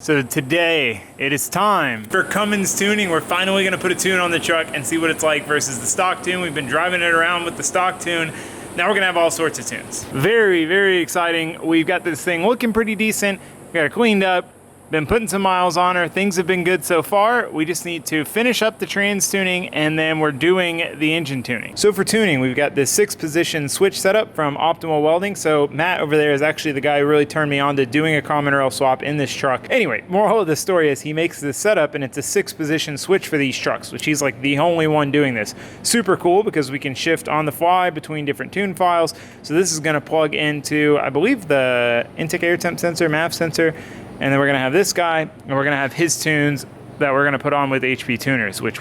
So today, it is time for Cummins Tuning. We're finally gonna put a tune on the truck and see what it's like versus the stock tune. We've been driving it around with the stock tune. Now we're gonna have all sorts of tunes. Very, very exciting. We've got this thing looking pretty decent. We got it cleaned up. Been putting some miles on her. Things have been good so far. We just need to finish up the trans tuning and then we're doing the engine tuning. So for tuning, we've got this 6-position switch setup from Optimal Welding. So Matt over there is actually the guy who really turned me on to doing a common rail swap in this truck. Anyway, moral of the story is he makes this setup and it's a 6-position switch for these trucks, which he's like the only one doing this. Super cool because we can shift on the fly between different tune files. So this is gonna plug into, I believe, the intake air temp sensor, MAF sensor, and then we're gonna have this guy, and we're gonna have his tunes that we're gonna put on with HP tuners, which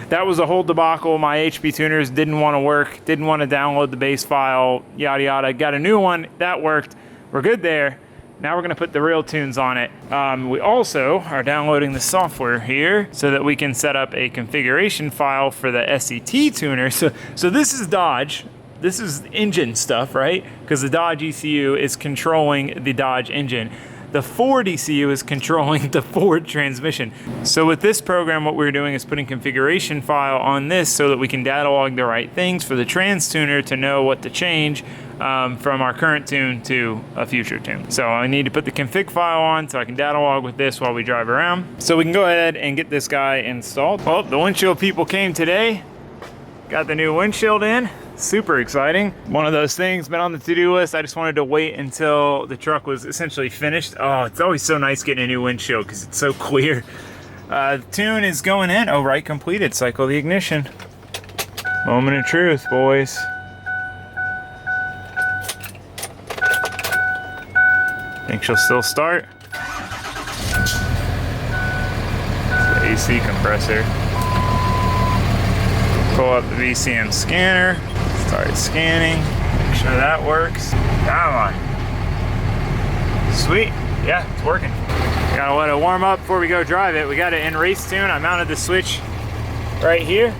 that was a whole debacle. My HP tuners didn't wanna work, didn't wanna download the base file, yada yada. Got a new one, that worked. We're good there. Now we're gonna put the real tunes on it. We also are downloading the software here so that we can set up a configuration file for the SET tuner. So this is Dodge. This is engine stuff, right? Because the Dodge ECU is controlling the Dodge engine. The Ford ECU is controlling the Ford transmission. So with this program, what we're doing is putting configuration file on this so that we can data log the right things for the trans tuner to know what to change from our current tune to a future tune. So I need to put the config file on so I can data log with this while we drive around. So we can go ahead and get this guy installed. Well, the windshield people came today. Got the new windshield in. Super exciting. One of those things been on the to-do list. I just wanted to wait until the truck was essentially finished. Oh, it's always so nice getting a new windshield because it's so clear. The tune is going in. Oh, right, completed. Cycle the ignition. Moment of truth, boys. Think she'll still start? It's the AC compressor. Pull up the VCM scanner. Start scanning, make sure that works. Come on. Sweet, yeah, it's working. Gotta let it warm up before we go drive it. We got it in race tune. I mounted the switch right here.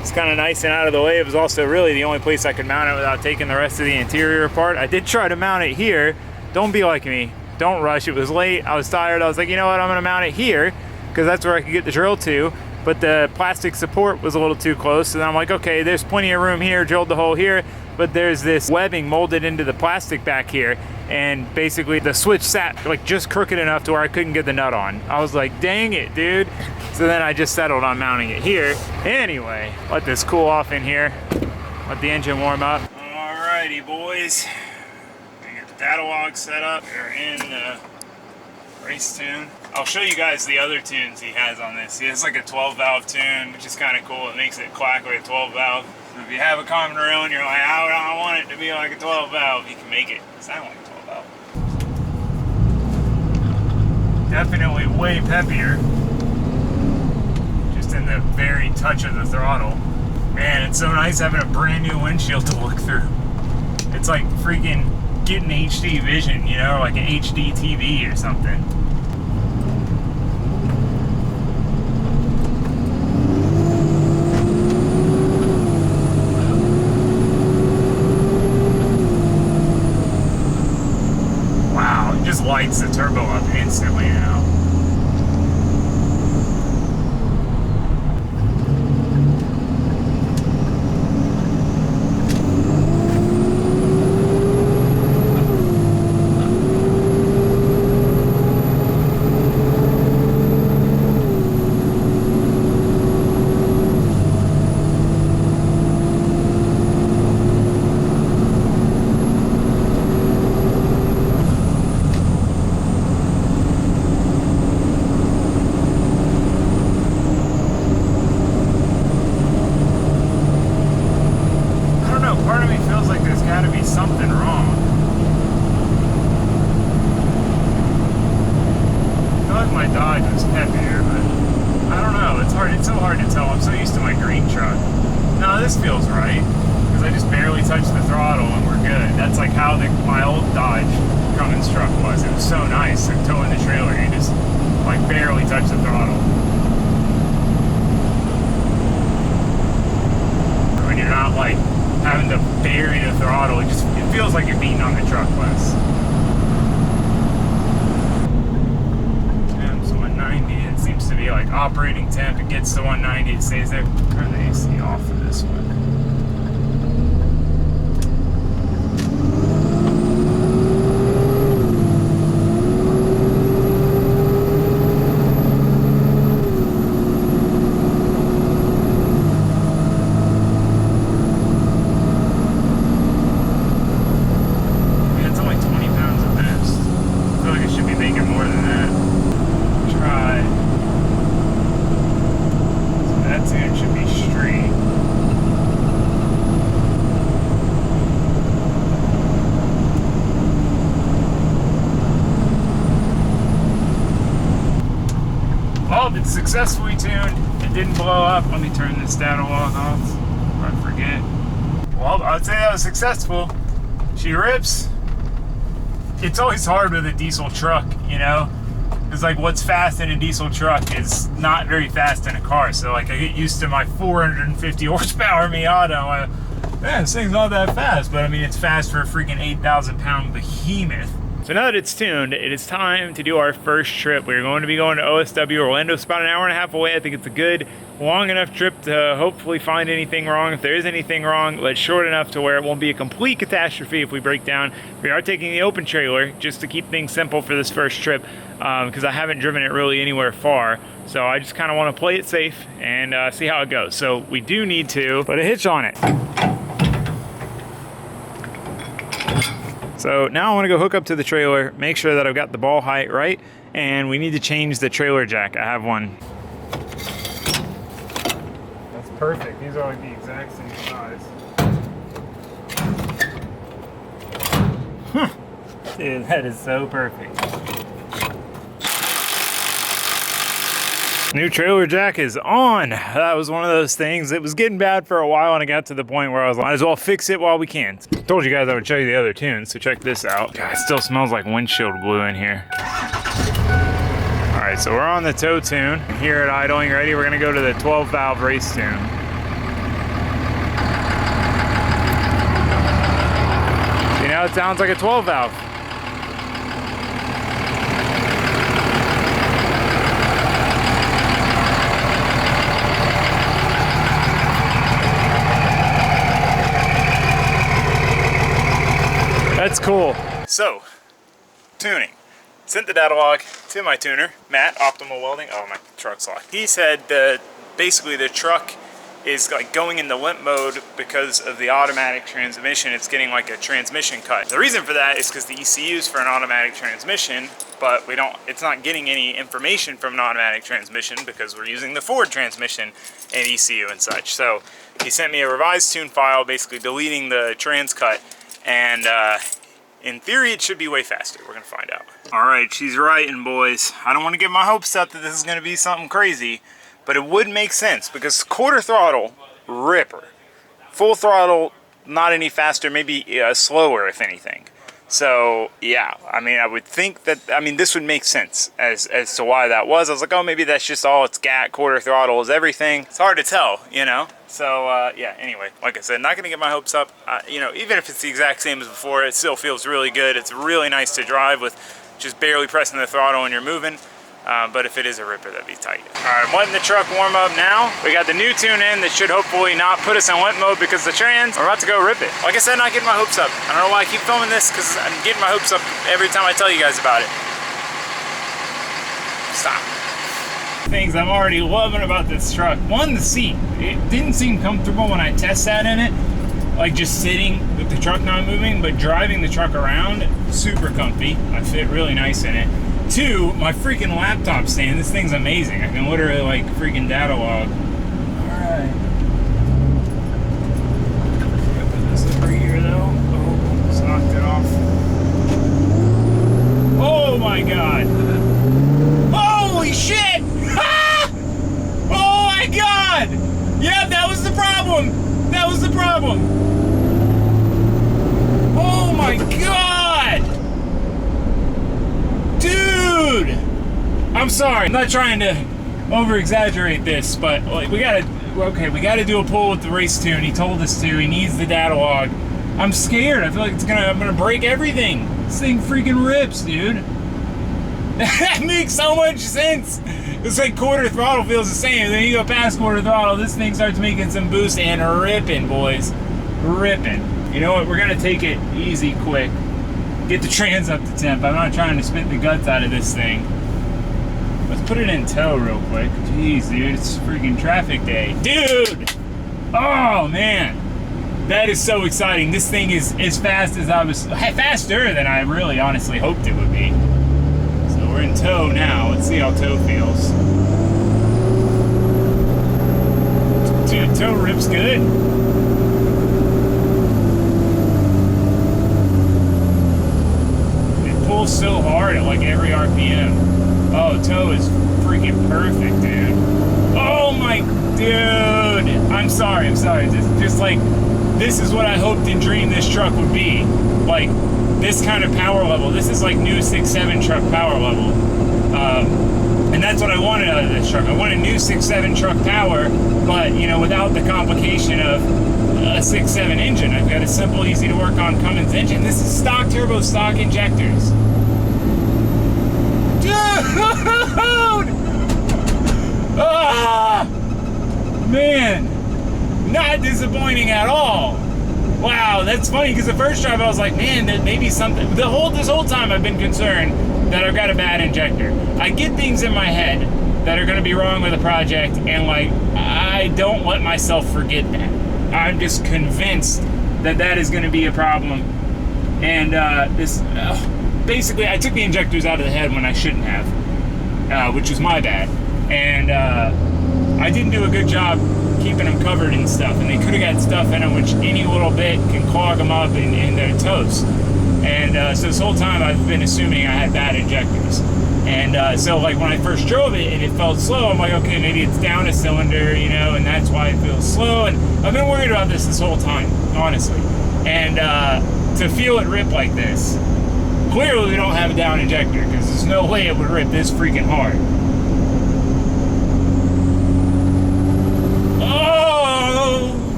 It's kind of nice and out of the way. It was also really the only place I could mount it without taking the rest of the interior apart. I did try to mount it here. Don't be like me. Don't rush. It was late. I was tired. I was like, you know what? I'm gonna mount it here because that's where I could get the drill to. But the plastic support was a little too close. So then I'm like, okay, there's plenty of room here, drilled the hole here, but there's this webbing molded into the plastic back here. And basically the switch sat like just crooked enough to where I couldn't get the nut on. I was like, dang it, dude. So then I just settled on mounting it here. Anyway, let this cool off in here. Let the engine warm up. Alrighty, boys. We get the data log set up. We're in the race tune. I'll show you guys the other tunes he has on this. He has like a 12-valve tune, which is kind of cool. It makes it clack like a 12-valve. So if you have a common rail and you're like, I want it to be like a 12-valve, you can make it sound like a 12-valve. Definitely way peppier. Just in the very touch of the throttle. Man, it's so nice having a brand new windshield to look through. It's like freaking getting HD vision, you know, like an HD TV or something. Just lights the turbo up instantly now. It's so hard to tell. I'm so used to my green truck. No, this feels right because I just barely touched the throttle and we're good. That's like how my old Dodge Cummins truck was. It was so nice. Like towing the trailer, you just like barely touch the throttle. When you're not like having to bury the throttle, it feels like you're beating on the truck less. operating temp. It gets to 190, it stays there. Turn the AC off for this one. It's successfully tuned. It didn't blow up. Let me turn this data log off before I forget. Well, I'd say that was successful. She rips. It's always hard with a diesel truck, you know? It's like what's fast in a diesel truck is not very fast in a car. So like I get used to my 450 horsepower Miata. I'm like, man, this thing's not that fast. But I mean, it's fast for a freaking 8,000 pound behemoth. So now that it's tuned, it is time to do our first trip. We're going to be going to OSW. Orlando's about an hour and a half away. I think it's a good, long enough trip to hopefully find anything wrong. If there is anything wrong, but short enough to where it won't be a complete catastrophe if we break down. We are taking the open trailer just to keep things simple for this first trip because I haven't driven it really anywhere far. So I just kind of want to play it safe and see how it goes. So we do need to put a hitch on it. So now I want to go hook up to the trailer, make sure that I've got the ball height right, and we need to change the trailer jack. I have one. That's perfect. These are like the exact same size. Dude, that is so perfect. New trailer jack is on. That was one of those things. It was getting bad for a while and I got to the point where I was like, might as well fix it while we can. Told you guys I would show you the other tunes, so check this out. God, it still smells like windshield glue in here. All right, so we're on the tow tune. Here at idling ready, we're gonna go to the 12 valve race tune. See, now it sounds like a 12 valve. That's cool. So, tuning. Sent the data log to my tuner, Matt, Optimal Welding. Oh, my truck's locked. He said that basically the truck is like going into limp mode because of the automatic transmission. It's getting like a transmission cut. The reason for that is because the ECU is for an automatic transmission, but it's not getting any information from an automatic transmission because we're using the Ford transmission and ECU and such. So he sent me a revised tune file, basically deleting the trans cut. And in theory, it should be way faster. We're gonna find out. All right, she's writing, boys. I don't want to get my hopes up that this is gonna be something crazy, but it would make sense because quarter throttle, ripper. Full throttle, not any faster, maybe slower if anything. So yeah, I mean, I would think that, I mean, this would make sense as to why that was. I was like, oh, maybe that's just all it's got. Quarter throttle is everything. It's hard to tell, you know? So yeah, anyway, like I said, not gonna get my hopes up. You know, even if it's the exact same as before, it still feels really good. It's really nice to drive with just barely pressing the throttle when you're moving. But if it is a ripper, that'd be tight. All right, I'm letting the truck warm up now. We got the new tune in that should hopefully not put us in limp mode because the trans, we're about to go rip it. Like I said, not getting my hopes up. I don't know why I keep filming this because I'm getting my hopes up every time I tell you guys about it. Stop. Things I'm already loving about this truck. One, the seat. It didn't seem comfortable when I test sat in it, like just sitting with the truck not moving, but driving the truck around, super comfy. I fit really nice in it. Two, my freaking laptop stand. This thing's amazing. I can literally like freaking data log. Alright. Put this over here though. Oh, just knocked it off. Oh my god. Holy shit! Oh my god! Yeah, that was the problem! That was the problem! Oh my god! Dude! I'm sorry, I'm not trying to over-exaggerate this, but like we gotta do a pull with the race tune. He told us to, he needs the data log. I'm scared, I feel like I'm gonna break everything. This thing freaking rips, dude. That makes so much sense. It's like quarter throttle feels the same. Then you go past quarter throttle, this thing starts making some boost and ripping, boys. Ripping. You know what? We're gonna take it easy, quick. Get the trans up to temp. I'm not trying to spit the guts out of this thing. Let's put it in tow real quick. Jeez, dude, it's freaking traffic day. Dude! Oh, man. That is so exciting. This thing is as fast as I was, faster than I really honestly hoped it would be. So we're in tow now. Let's see how tow feels. Dude, tow rips good. It pulls so hard at like every RPM. Oh, tow is freaking perfect, dude. Oh my, dude. I'm sorry. Just like, this is what I hoped and dreamed this truck would be. Like, this kind of power level. This is like new 6.7 truck power level. And that's what I wanted out of this truck. I wanted new 6.7 truck power, but, you know, without the complication of a 6.7 engine. I've got a simple, easy to work on Cummins engine. This is stock turbo, stock injectors. Dude! Ah! Man! Not disappointing at all. Wow, that's funny because the first drive I was like, man, that maybe something. This whole time I've been concerned that I've got a bad injector. I get things in my head that are going to be wrong with a project, and like I don't let myself forget that. I'm just convinced that that is going to be a problem. And basically, I took the injectors out of the head when I shouldn't have, which was my bad. And I didn't do a good job keeping them covered and stuff, and they could have got stuff in them which any little bit can clog them up and they're toast. And so this whole time I've been assuming I had bad injectors. And so like when I first drove it and it felt slow, I'm like, okay, maybe it's down a cylinder, you know, and that's why it feels slow. And I've been worried about this whole time, honestly. And to feel it rip like this, clearly we don't have a down injector, because there's no way it would rip this freaking hard.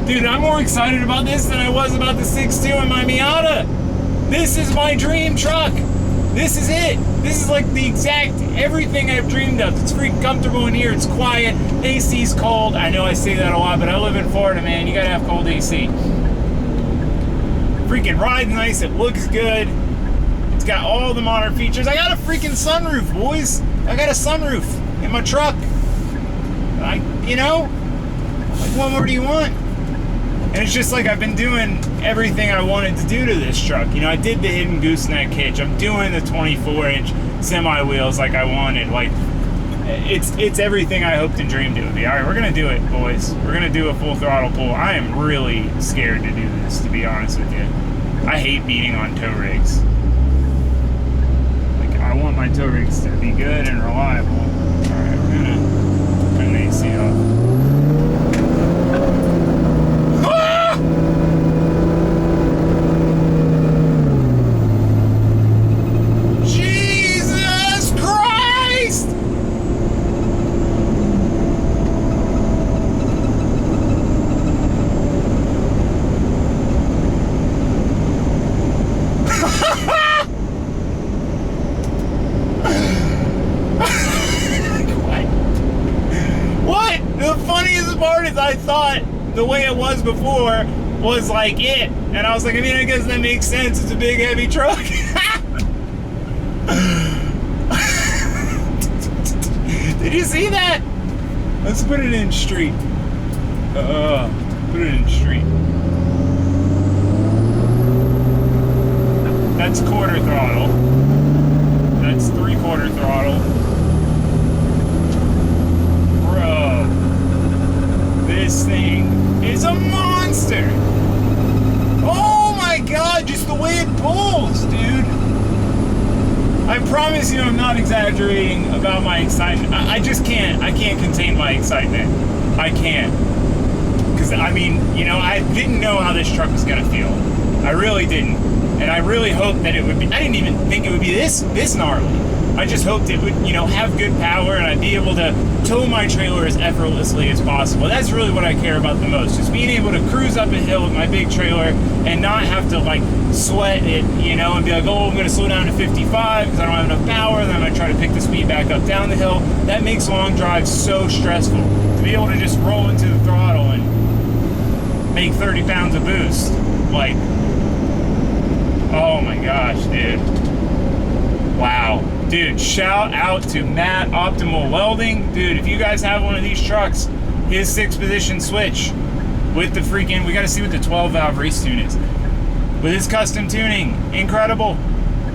Dude, I'm more excited about this than I was about the 6.2 in my Miata. This is my dream truck. This is it. This is like the exact everything I've dreamed of. It's freaking comfortable in here. It's quiet. AC's cold. I know I say that a lot, but I live in Florida, man. You gotta have cold AC. Freaking rides nice. It looks good. It's got all the modern features. I got a freaking sunroof, boys. I got a sunroof in my truck. You know, like, what more do you want? And it's just like I've been doing everything I wanted to do to this truck. You know, I did the hidden gooseneck hitch. I'm doing the 24-inch semi wheels like I wanted. Like, it's everything I hoped and dreamed it would be. All right, we're gonna do it, boys. We're gonna do a full throttle pull. I am really scared to do this, to be honest with you. I hate beating on tow rigs. Like, I want my tow rigs to be good and reliable. All right, we're gonna turn the AC off. I thought the way it was before was like it, and I was like, I mean, I guess that makes sense. It's a big heavy truck. Did you see that? Let's put it in street. Put it in street. That's quarter throttle. That's 3/4 throttle. This thing is a monster. Oh my god, just the way it pulls, dude. I promise you I'm not exaggerating about my excitement. I just can't. I can't contain my excitement. I can't. Because, I mean, you know, I didn't know how this truck was going to feel. I really didn't. And I really hoped that it would be, I didn't even think it would be this gnarly. I just hoped it would, you know, have good power and I'd be able to tow my trailer as effortlessly as possible. That's really what I care about the most. Just being able to cruise up a hill with my big trailer and not have to like sweat it, you know, and be like, oh, I'm going to slow down to 55 because I don't have enough power. And then I'm going to try to pick the speed back up down the hill. That makes long drives so stressful. To be able to just roll into the throttle and make 30 pounds of boost. Like, oh my gosh, dude. Wow. Dude, shout out to Matt Optimal Welding. Dude, if you guys have one of these trucks, his 6-position switch with the freaking, we got to see what the 12 valve race tune is. With his custom tuning, incredible,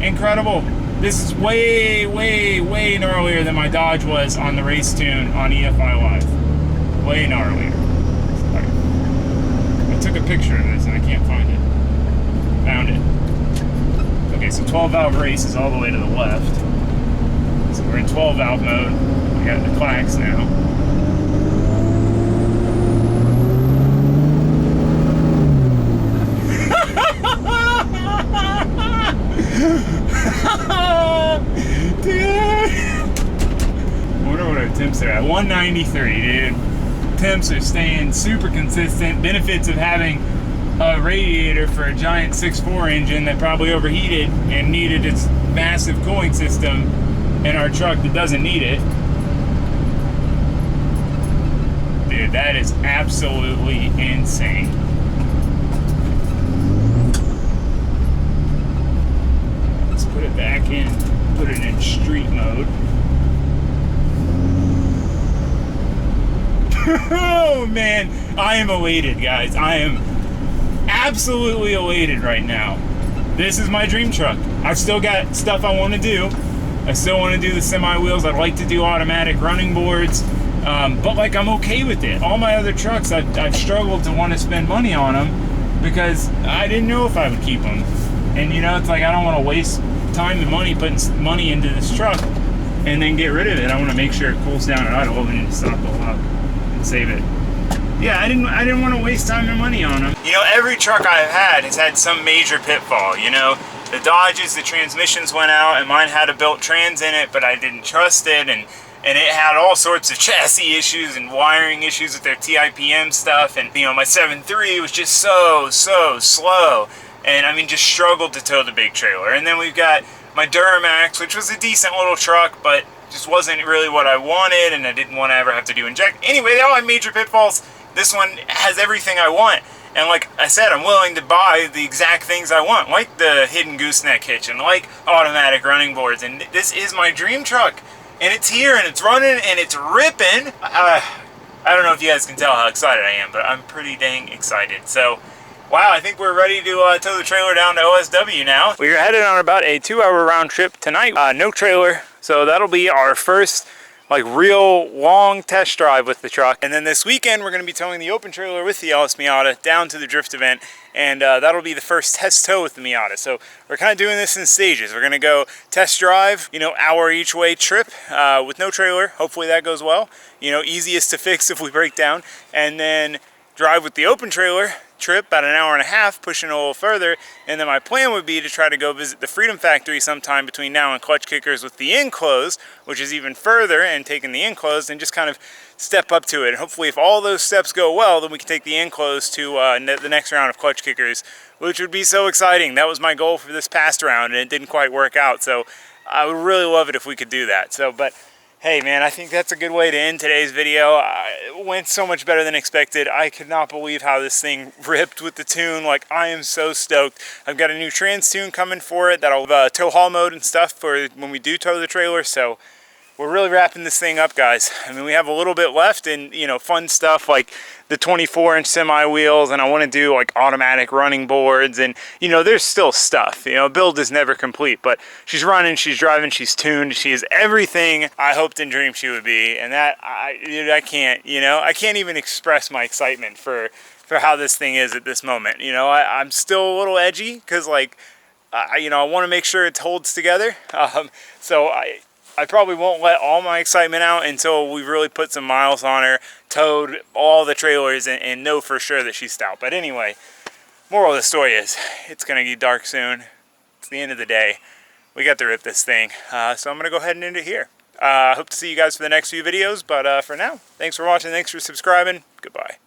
incredible. This is way, way, way gnarlier than my Dodge was on the race tune on EFI Live. Way gnarlier. Sorry. I took a picture of this and I can't find it. Found it. Okay, so 12 valve race is all the way to the left. So we're in 12 valve mode. We got the clacks now. Dude! I wonder what our temps are at. 193, dude. Temps are staying super consistent. Benefits of having a radiator for a giant 6.4 engine that probably overheated and needed its massive cooling system in our truck that doesn't need it. Dude, that is absolutely insane. Let's put it back in, put it in street mode. Oh man, I am elated, guys. I am absolutely elated right now. This is my dream truck. I've still got stuff I want to do. I still want to do the semi wheels. I'd like to do automatic running boards, but like I'm okay with it. All my other trucks, I've struggled to want to spend money on them because I didn't know if I would keep them. And you know, it's like I don't want to waste time and money putting money into this truck and then get rid of it. I want to make sure it cools down at idle and stop the lock and save it. Yeah, I didn't want to waste time and money on them. You know, every truck I've had has had some major pitfall, you know. The Dodges, the transmissions went out, and mine had a built trans in it, but I didn't trust it, and it had all sorts of chassis issues and wiring issues with their TIPM stuff, and you know, my 7.3 was just so slow, and I mean, just struggled to tow the big trailer. And then we've got my Duramax, which was a decent little truck, but just wasn't really what I wanted, and I didn't want to ever have to do inject. Anyway, they all have major pitfalls. This one has everything I want. And like I said, I'm willing to buy the exact things I want, like the hidden gooseneck hitch and like automatic running boards. And this is my dream truck. And it's here and it's running and it's ripping. I don't know if you guys can tell how excited I am, but I'm pretty dang excited. So, wow, I think we're ready to tow the trailer down to OSW now. We're headed on about a 2-hour round trip tonight. No trailer, so that'll be our first like real long test drive with the truck. And then this weekend we're going to be towing the open trailer with the LS Miata down to the drift event, and that'll be the first test tow with the Miata. So we're kind of doing this in stages. We're going to go test drive, you know, hour each way trip with no trailer. Hopefully that goes well. You know, easiest to fix if we break down. And then drive with the open trailer trip, about an hour and a half, pushing a little further. And then my plan would be to try to go visit the Freedom Factory sometime between now and Clutch Kickers with the enclosed, which is even further, and taking the enclosed and just kind of step up to it. And hopefully if all those steps go well, then we can take the enclosed to the next round of Clutch Kickers, which would be so exciting. That was my goal for this past round, and it didn't quite work out. So I would really love it if we could do that. So, but hey man, I think that's a good way to end today's video. It went so much better than expected. I could not believe how this thing ripped with the tune. Like, I am so stoked. I've got a new trans tune coming for it that'll tow haul mode and stuff for when we do tow the trailer. So we're really wrapping this thing up, guys. I mean, we have a little bit left, and you know, fun stuff like the 24-inch semi wheels, and I want to do like automatic running boards, and you know, there's still stuff. You know, build is never complete, but she's running, she's driving, she's tuned, she is everything I hoped and dreamed she would be, and that I can't, you know, I can't even express my excitement for how this thing is at this moment. You know, I'm still a little edgy because like, you know, I want to make sure it holds together. So I probably won't let all my excitement out until we've really put some miles on her, towed all the trailers, and know for sure that she's stout. But anyway, moral of the story is, it's going to get dark soon. It's the end of the day. We got to rip this thing. So I'm going to go ahead and end it here. Hope to see you guys for the next few videos, but for now, thanks for watching, thanks for subscribing, goodbye.